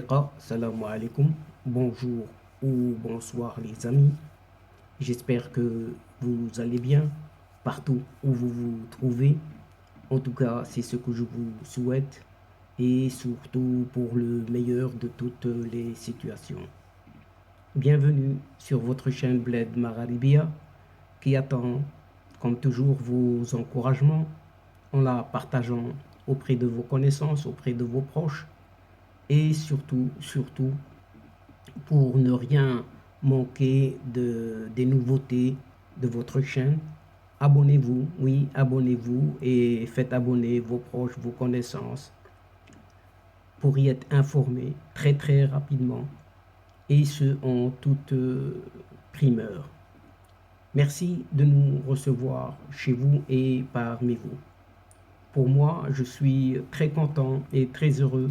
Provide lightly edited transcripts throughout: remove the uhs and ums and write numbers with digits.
Asdiqa, salam alaikum, bonjour ou bonsoir les amis. J'espère que vous allez bien partout où vous vous trouvez. En tout cas, c'est ce que je vous souhaite et surtout pour le meilleur de toutes les situations. Bienvenue sur votre chaîne Bled Mararibia qui attend comme toujours vos encouragements en la partageant auprès de vos connaissances, auprès de vos proches et surtout pour ne rien manquer des nouveautés de votre chaîne. Abonnez-vous, oui, abonnez-vous et faites abonner vos proches, vos connaissances pour y être informés très rapidement et ce en toute primeur. Merci de nous recevoir chez vous et parmi vous. Pour moi, je suis très content et très heureux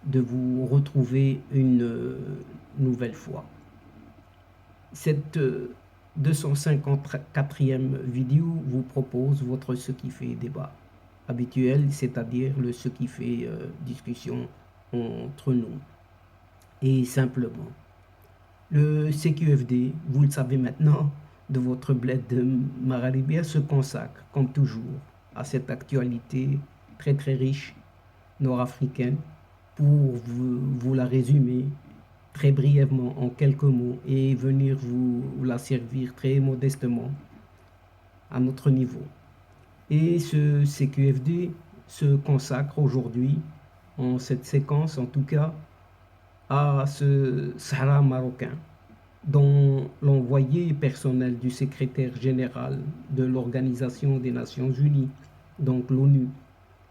de vous retrouver une nouvelle fois. Cette 254e vidéo vous propose votre ce qui fait débat habituel, c'est-à-dire le ce qui fait discussion entre nous. Et simplement, le CQFD, vous le savez maintenant, de votre bled de Mararibia se consacre, comme toujours, à cette actualité très riche nord-africaine pour vous la résumer très brièvement en quelques mots et venir vous la servir très modestement à notre niveau. Et ce CQFD se consacre aujourd'hui, en cette séquence en tout cas, à ce Sahara marocain, dont l'envoyé personnel du secrétaire général de l'Organisation des Nations Unies, donc l'ONU,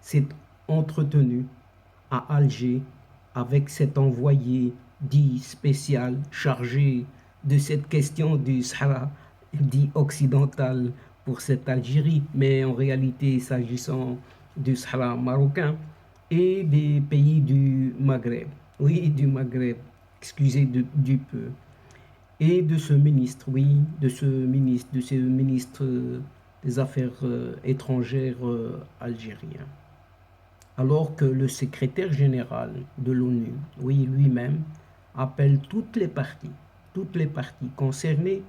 s'est entretenu à Alger avec cet envoyé dit spécial chargé de cette question du Sahara dit occidental pour cette Algérie, mais en réalité s'agissant du Sahara marocain et des pays du Maghreb, oui du Maghreb, excusez du peu, et de ce ministre, oui, de ce ministre des Affaires étrangères algérien. Alors que le secrétaire général de l'ONU, oui, lui-même, appelle toutes les parties concernées,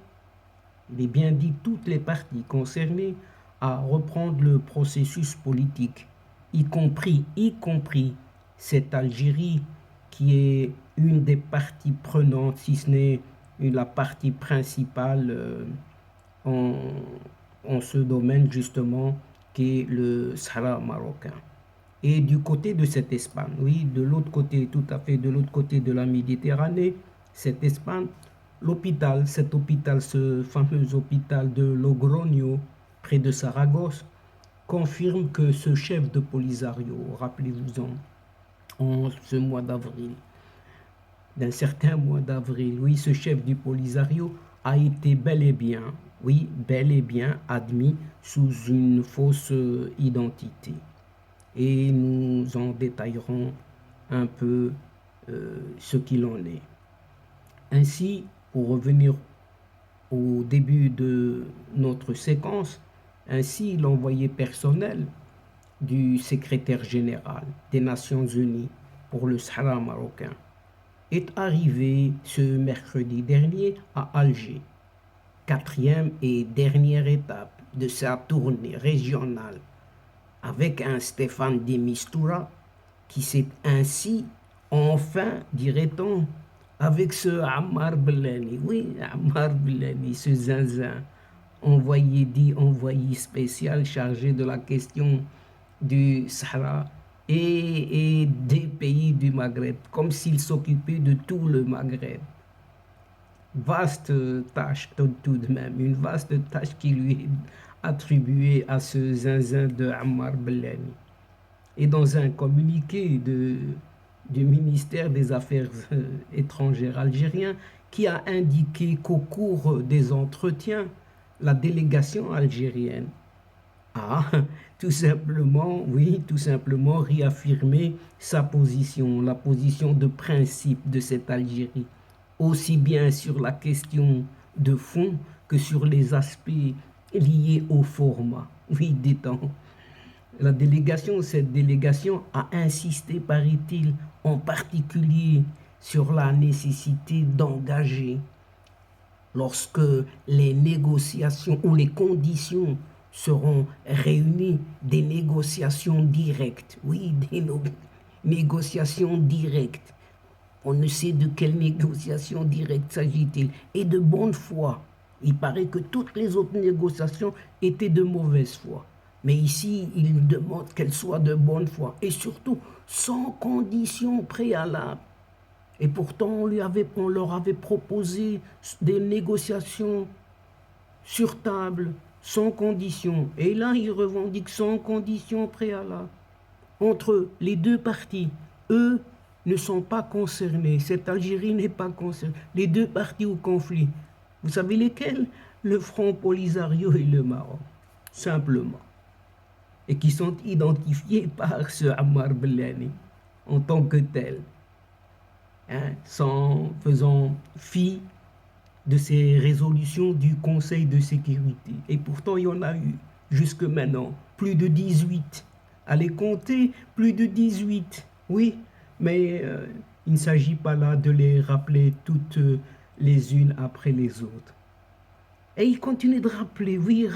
il est bien dit toutes les parties concernées, à reprendre le processus politique, y compris cette Algérie qui est une des parties prenantes, si ce n'est la partie principale en ce domaine justement, qui est le Sahara marocain. Et du côté de cette Espagne, oui, de l'autre côté, tout à fait de l'autre côté de la Méditerranée, cette Espagne, cet hôpital, ce fameux hôpital de Logroño, près de Saragosse, confirme que ce chef de Polisario, rappelez-vous-en, en ce mois d'avril, d'un certain mois d'avril, oui, ce chef du Polisario a été bel et bien admis sous une fausse identité. Et nous en détaillerons un peu ce qu'il en est. Ainsi, pour revenir au début de notre séquence, ainsi l'envoyé personnel du secrétaire général des Nations Unies pour le Sahara marocain est arrivé ce mercredi dernier à Alger, quatrième et dernière étape de sa tournée régionale, avec un Stéphane de Mistura qui s'est ainsi, enfin, dirait-on, avec ce Ammar Bleni, oui, Ammar Bleni, ce zinzin, envoyé spécial chargé de la question du Sahara et des pays du Maghreb, comme s'il s'occupait de tout le Maghreb. Vaste tâche tout de même, une vaste tâche qui lui est attribuée à ce zinzin de Ammar Bleni. Et dans un communiqué du ministère des Affaires étrangères algérien qui a indiqué qu'au cours des entretiens, la délégation algérienne a tout simplement réaffirmé sa position, la position de principe de cette Algérie, aussi bien sur la question de fond que sur les aspects liés au format. Oui, dit-on. Cette délégation a insisté, paraît-il, en particulier sur la nécessité d'engager, lorsque les négociations ou les conditions seront réunies, des négociations directes. Oui, des négociations directes. On ne sait de quelle négociation directe s'agit-il. Et de bonne foi. Il paraît que toutes les autres négociations étaient de mauvaise foi. Mais ici, il demande qu'elles soient de bonne foi. Et surtout, sans condition préalable. Et pourtant, on leur avait proposé des négociations sur table, sans condition. Et là, ils revendiquent sans condition préalable. Entre les deux parties, eux ne sont pas concernés. Cette Algérie n'est pas concernée. Les deux parties au conflit. Vous savez lesquels? Le Front Polisario et le Maroc. Simplement. Et qui sont identifiés par ce Ammar Bellani en tant que tel. Sans faisant fi de ces résolutions du Conseil de sécurité. Et pourtant, il y en a eu, jusque maintenant, plus de 18. Allez compter, plus de 18. Oui, mais il ne s'agit pas là de les rappeler toutes les unes après les autres. Et il continue de rappeler, oui,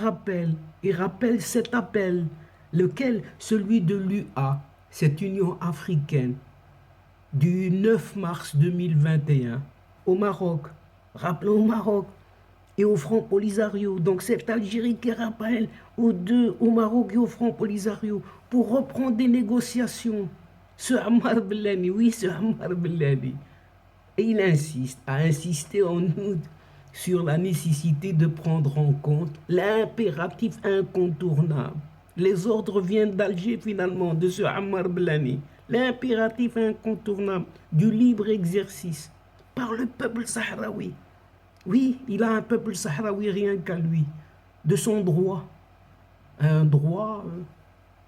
il rappelle cet appel, lequel? Celui de l'UA, cette Union africaine, du 9 mars 2021 au Maroc, rappelons au Maroc et au Front Polisario. Donc cette Algérie qui rappelle aux deux, au Maroc et au Front Polisario, pour reprendre des négociations. Ce Ammar Bellani, oui, ce Ammar Bellani. Et il a insisté en outre sur la nécessité de prendre en compte l'impératif incontournable. Les ordres viennent d'Alger finalement, de ce Ammar Bellani. L'impératif incontournable du libre exercice par le peuple sahraoui. Oui, il a un peuple sahraoui rien qu'à lui, de son droit, un droit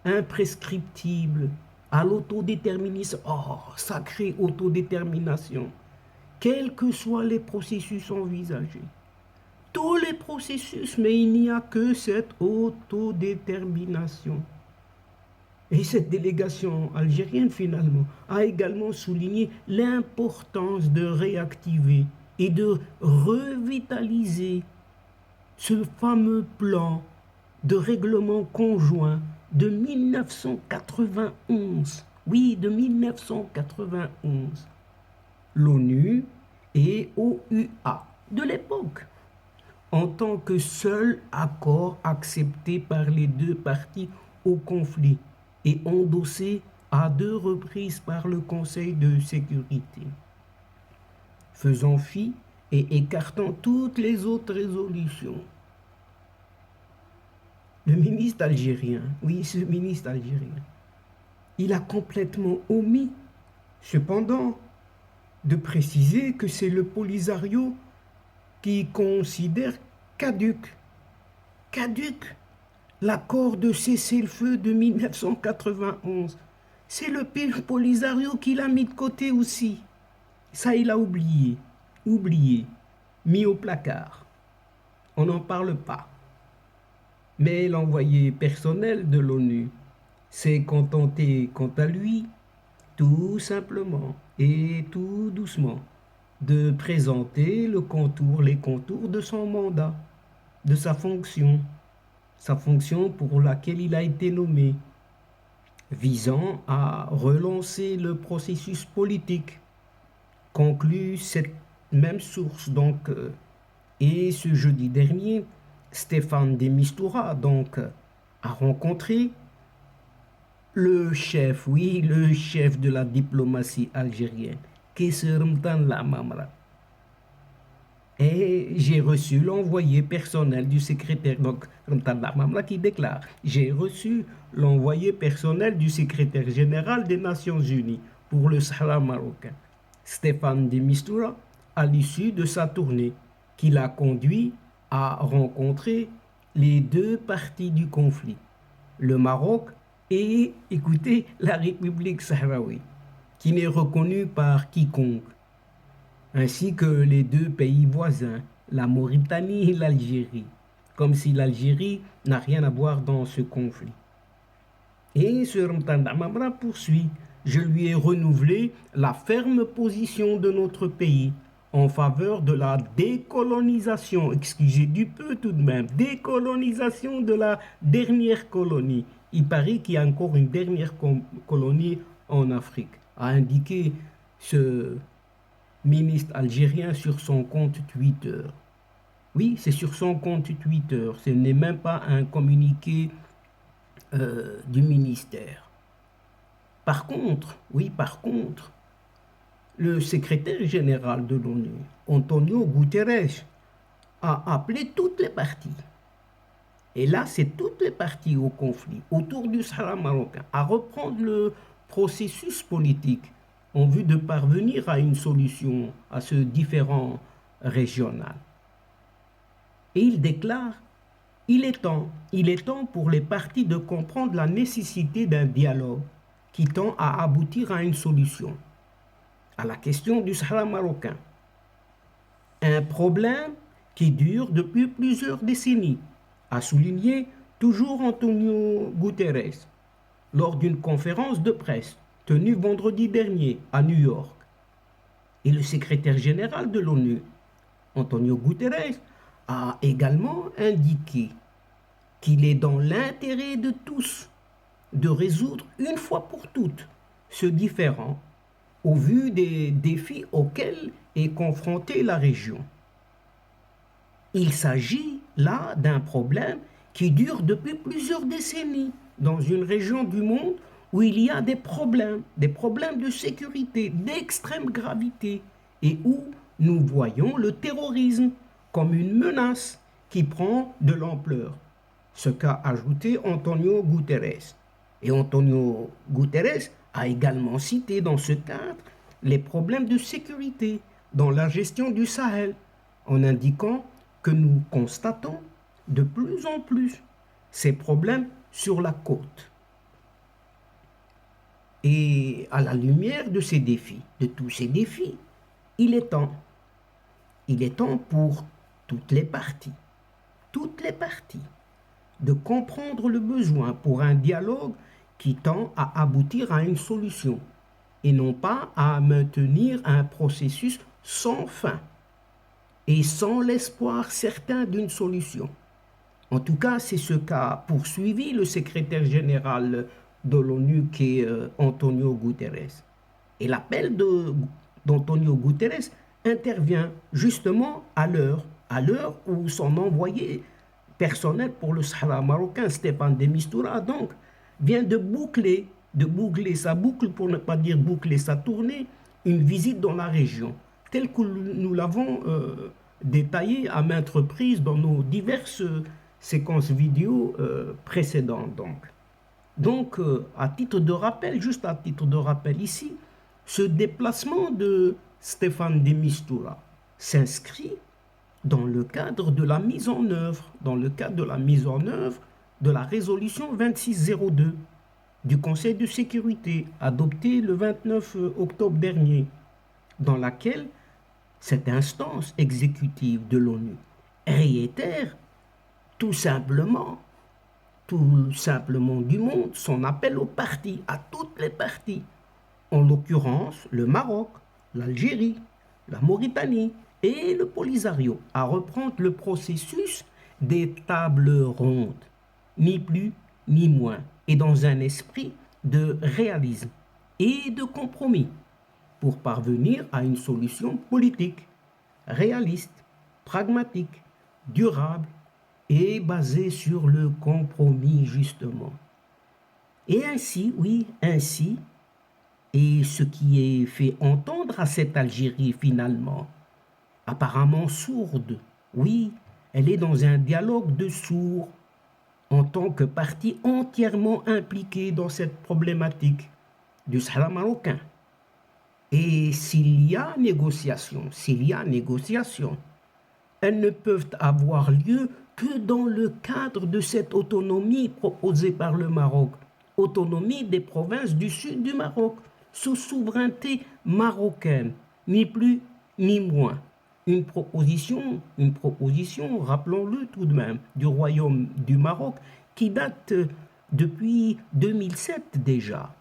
imprescriptible à l'autodéterminisme. Oh, sacrée autodétermination, quels que soient les processus envisagés. Tous les processus, mais il n'y a que cette autodétermination. Et cette délégation algérienne, finalement, a également souligné l'importance de réactiver et de revitaliser ce fameux plan de règlement conjoint de 1991. Oui, de 1991. L'ONU et OUA de l'époque, en tant que seul accord accepté par les deux parties au conflit et endossé à 2 reprises par le Conseil de sécurité, faisant fi et écartant toutes les autres résolutions. Le ministre algérien, oui, ce ministre algérien, il a complètement omis, cependant, de préciser que c'est le Polisario qui considère caduc l'accord de cessez-le-feu de 1991. C'est le Polisario qui l'a mis de côté aussi. Ça, il a oublié, mis au placard. On n'en parle pas. Mais l'envoyé personnel de l'ONU s'est contenté, quant à lui, tout simplement et tout doucement, de présenter les contours de son mandat, de sa fonction pour laquelle il a été nommé, visant à relancer le processus politique, conclut cette même source donc. Et ce jeudi dernier, Staffan de Mistura donc a rencontré le chef, oui, le chef de la diplomatie algérienne, Kaisser Mtan Lamamra. Et j'ai reçu l'envoyé personnel du secrétaire, donc Mtan Lamamra qui déclare: j'ai reçu l'envoyé personnel du secrétaire général des Nations Unies pour le Sahara marocain, Staffan de Mistura, à l'issue de sa tournée, qui l'a conduit à rencontrer les deux parties du conflit, le Maroc et, écoutez, la République sahraoui, qui n'est reconnue par quiconque, ainsi que les deux pays voisins, la Mauritanie et l'Algérie, comme si l'Algérie n'a rien à voir dans ce conflit. Et ce Mtan Lamamra poursuit je lui ai renouvelé la ferme position de notre pays en faveur de la décolonisation, excusez du peu tout de même, décolonisation de la dernière colonie. Il paraît qu'il y a encore une dernière colonie en Afrique, a indiqué ce ministre algérien sur son compte Twitter. Oui, c'est sur son compte Twitter, ce n'est même pas un communiqué du ministère. Par contre, oui, par contre, le secrétaire général de l'ONU, Antonio Guterres, a appelé toutes les parties. Et là, c'est toutes les parties au conflit autour du Sahara marocain à reprendre le processus politique en vue de parvenir à une solution à ce différend régional. Et il déclare, il est temps pour les parties de comprendre la nécessité d'un dialogue qui tend à aboutir à une solution à la question du Sahara marocain. Un problème qui dure depuis plusieurs décennies, a souligné toujours Antonio Guterres lors d'une conférence de presse tenue vendredi dernier à New York. Et le secrétaire général de l'ONU, Antonio Guterres, a également indiqué qu'il est dans l'intérêt de tous de résoudre une fois pour toutes ce différend au vu des défis auxquels est confrontée la région. Il s'agit là d'un problème qui dure depuis plusieurs décennies dans une région du monde où il y a des problèmes de sécurité d'extrême gravité et où nous voyons le terrorisme comme une menace qui prend de l'ampleur, ce qu'a ajouté Antonio Guterres. Et Antonio Guterres a également cité dans ce cadre les problèmes de sécurité dans la gestion du Sahel, en indiquant que nous constatons de plus en plus ces problèmes sur la côte. Et à la lumière de ces défis, de tous ces défis, il est temps pour toutes les parties, de comprendre le besoin pour un dialogue qui tend à aboutir à une solution et non pas à maintenir un processus sans fin et sans l'espoir certain d'une solution. En tout cas, c'est ce qu'a poursuivi le secrétaire général de l'ONU qui est Antonio Guterres. Et l'appel d'Antonio Guterres intervient justement à l'heure où son envoyé personnel pour le Sahara marocain, Stéphane de Mistura, donc, vient de boucler sa boucle, pour ne pas dire boucler sa tournée, une visite dans la région, telle que nous l'avons détaillé à maintes reprises dans nos diverses séquences vidéo précédentes. Donc, à titre de rappel, juste à titre de rappel ici, ce déplacement de Stéphane de Mistura s'inscrit dans le cadre de la mise en œuvre, de la résolution 2602 du Conseil de sécurité adoptée le 29 octobre dernier, dans laquelle cette instance exécutive de l'ONU réitère tout simplement du monde son appel aux parties, à toutes les parties, en l'occurrence le Maroc, l'Algérie, la Mauritanie et le Polisario, à reprendre le processus des tables rondes, ni plus ni moins, et dans un esprit de réalisme et de compromis pour parvenir à une solution politique, réaliste, pragmatique, durable et basée sur le compromis justement. Et ainsi, et ce qui est fait entendre à cette Algérie finalement, apparemment sourde, oui, elle est dans un dialogue de sourds, en tant que partie entièrement impliquée dans cette problématique du Sahara marocain. Et s'il y a négociation, elles ne peuvent avoir lieu que dans le cadre de cette autonomie proposée par le Maroc, autonomie des provinces du sud du Maroc, sous souveraineté marocaine, ni plus ni moins. Une proposition, rappelons-le tout de même, du Royaume du Maroc qui date depuis 2007 déjà.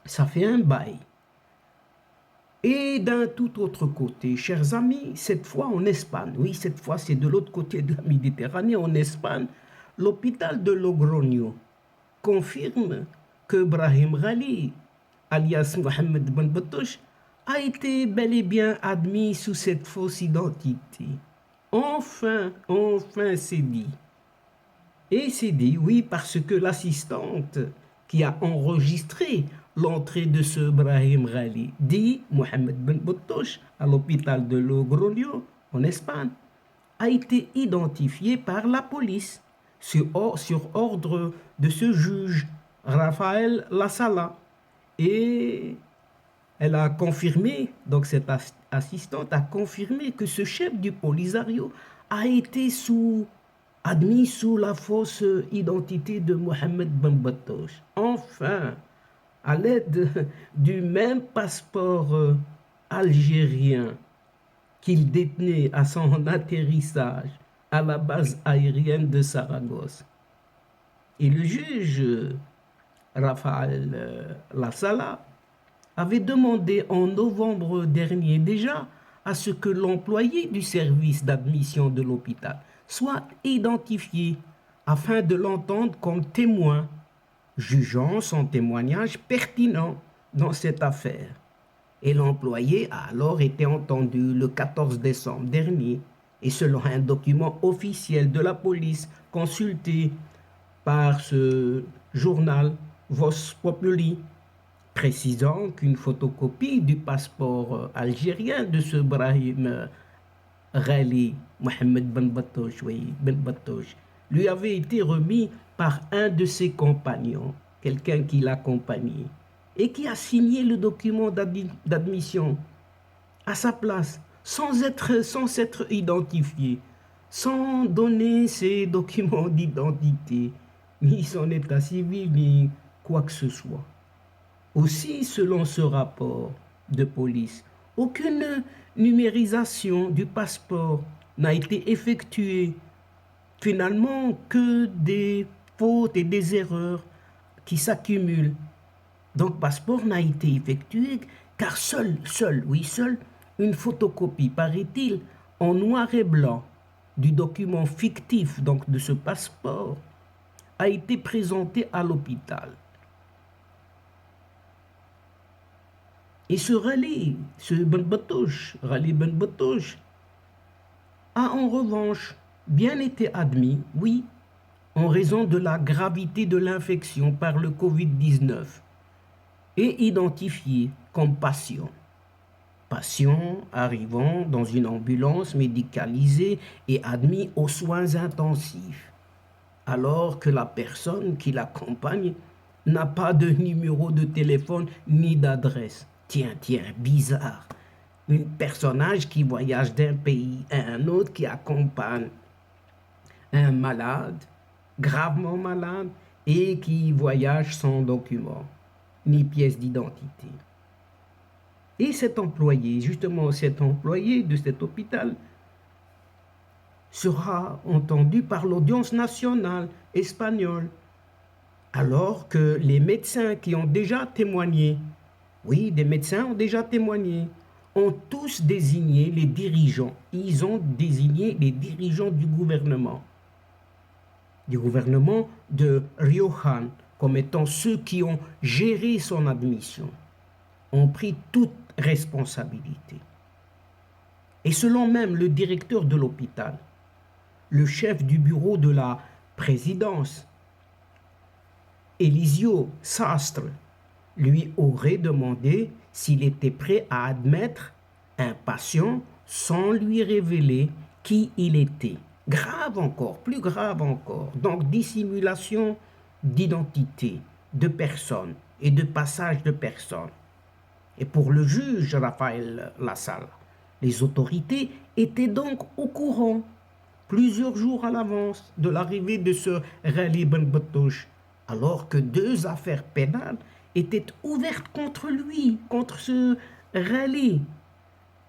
Ça fait un bail. Et d'un tout autre côté, chers amis, cette fois en Espagne, oui, cette fois c'est de l'autre côté de la Méditerranée, en Espagne, l'hôpital de Logroño confirme que Brahim Ghali, alias Mohamed Ben Battouche, a été bel et bien admis sous cette fausse identité. Enfin, enfin c'est dit. Et c'est dit, oui, parce que l'assistante qui a enregistré l'entrée de ce Brahim Ghali, dit Mohamed Ben Battouche, à l'hôpital de Logroño, en Espagne, a été identifiée par la police sur ordre de ce juge, Rafael Lasala. Et elle a confirmé, donc cette assistante a confirmé que ce chef du Polisario a été admis sous la fausse identité de Mohamed Ben Battouche. Enfin, à l'aide du même passeport algérien qu'il détenait à son atterrissage à la base aérienne de Saragosse. Et le juge Rafael Lasala avait demandé en novembre dernier déjà à ce que l'employé du service d'admission de l'hôpital soit identifié afin de l'entendre comme témoin, jugeant son témoignage pertinent dans cette affaire. Et l'employé a alors été entendu le 14 décembre dernier et selon un document officiel de la police consulté par ce journal Vox Populi, précisant qu'une photocopie du passeport algérien de ce Brahim Ghali, Mohamed Ben Battouche, oui, Ben Battouche, lui avait été remis par un de ses compagnons, quelqu'un qui l'accompagnait, et qui a signé le document d'admission à sa place, sans s'être identifié, sans donner ses documents d'identité, ni son état civil, ni quoi que ce soit. Aussi, selon ce rapport de police, aucune numérisation du passeport n'a été effectuée. Finalement, que des fautes et des erreurs qui s'accumulent. Donc, passeport n'a été effectué car seule, une photocopie, paraît-il, en noir et blanc du document fictif, donc de ce passeport, a été présentée à l'hôpital. Et ce Ghali, ce Ghali Ben Battouche, a en revanche bien été admis, oui, en raison de la gravité de l'infection par le Covid-19 et identifié comme patient. Patient arrivant dans une ambulance médicalisée et admis aux soins intensifs, alors que la personne qui l'accompagne n'a pas de numéro de téléphone ni d'adresse. Tiens, bizarre. Un personnage qui voyage d'un pays à un autre, qui accompagne un malade, gravement malade, et qui voyage sans document, ni pièce d'identité. Et cet employé, justement cet employé de cet hôpital, sera entendu par l'audience nationale espagnole, alors que les médecins qui ont déjà témoigné, oui, des médecins ont déjà témoigné, ont tous désigné les dirigeants. Ils ont désigné les dirigeants du gouvernement de Riojan, comme étant ceux qui ont géré son admission, ont pris toute responsabilité. Et selon même le directeur de l'hôpital, le chef du bureau de la présidence, Elisio Sastre, lui aurait demandé s'il était prêt à admettre un patient sans lui révéler qui il était. Grave encore, plus grave encore. Donc dissimulation d'identité, de personne et de passage de personne. Et pour le juge Rafael Lasala, les autorités étaient donc au courant plusieurs jours à l'avance de l'arrivée de ce Ghali Ben Battouche, alors que 2 affaires pénales étaient ouvertes contre lui, contre ce Ghali,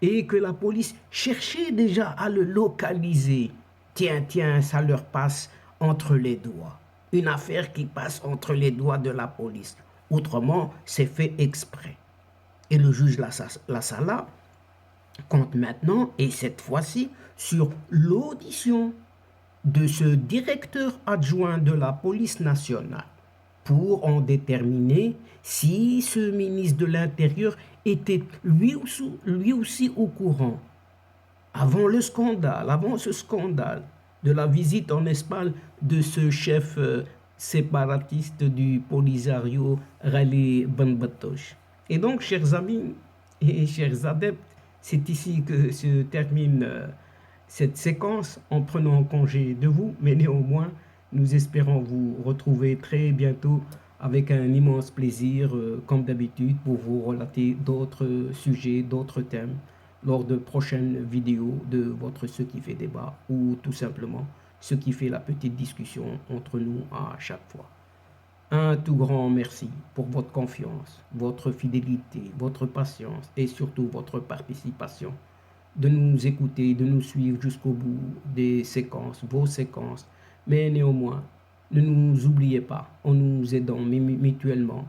et que la police cherchait déjà à le localiser. Tiens, ça leur passe entre les doigts. Une affaire qui passe entre les doigts de la police. Autrement, c'est fait exprès. Et le juge Lassala compte maintenant, et cette fois-ci, sur l'audition de ce directeur adjoint de la police nationale pour en déterminer si ce ministre de l'Intérieur était lui aussi au courant avant ce scandale de la visite en Espagne de ce chef séparatiste du Polisario, Rally Banbatoche. Et donc, chers amis et chers adeptes, c'est ici que se termine cette séquence en prenant congé de vous, mais néanmoins, nous espérons vous retrouver très bientôt avec un immense plaisir, comme d'habitude, pour vous relater d'autres sujets, d'autres thèmes lors de prochaines vidéos de votre Ce qui fait débat ou tout simplement ce qui fait la petite discussion entre nous à chaque fois. Un tout grand merci pour votre confiance, votre fidélité, votre patience et surtout votre participation, de nous écouter, de nous suivre jusqu'au bout des séquences, vos séquences, mais néanmoins, ne nous oubliez pas en nous aidant mutuellement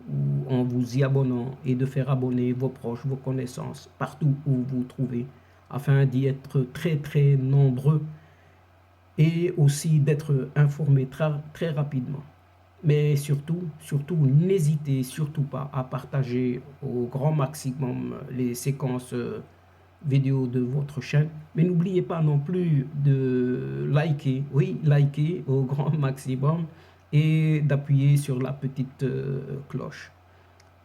ou en vous y abonnant et de faire abonner vos proches, vos connaissances, partout où vous trouvez, afin d'y être très nombreux et aussi d'être informés très rapidement. Mais surtout, n'hésitez surtout pas à partager au grand maximum les séquences vidéo de votre chaîne. Mais n'oubliez pas non plus de liker, oui, liker au grand maximum et d'appuyer sur la petite cloche.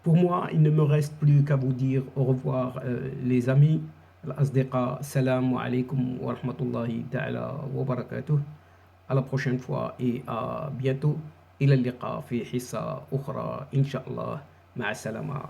Pour moi, il ne me reste plus qu'à vous dire au revoir les amis. الأصدقاء السلام عليكم ورحمة الله تعالى وبركاته. À la prochaine fois et à bientôt. إلى اللقاء في حصة أخرى إن شاء الله. مع السلامة.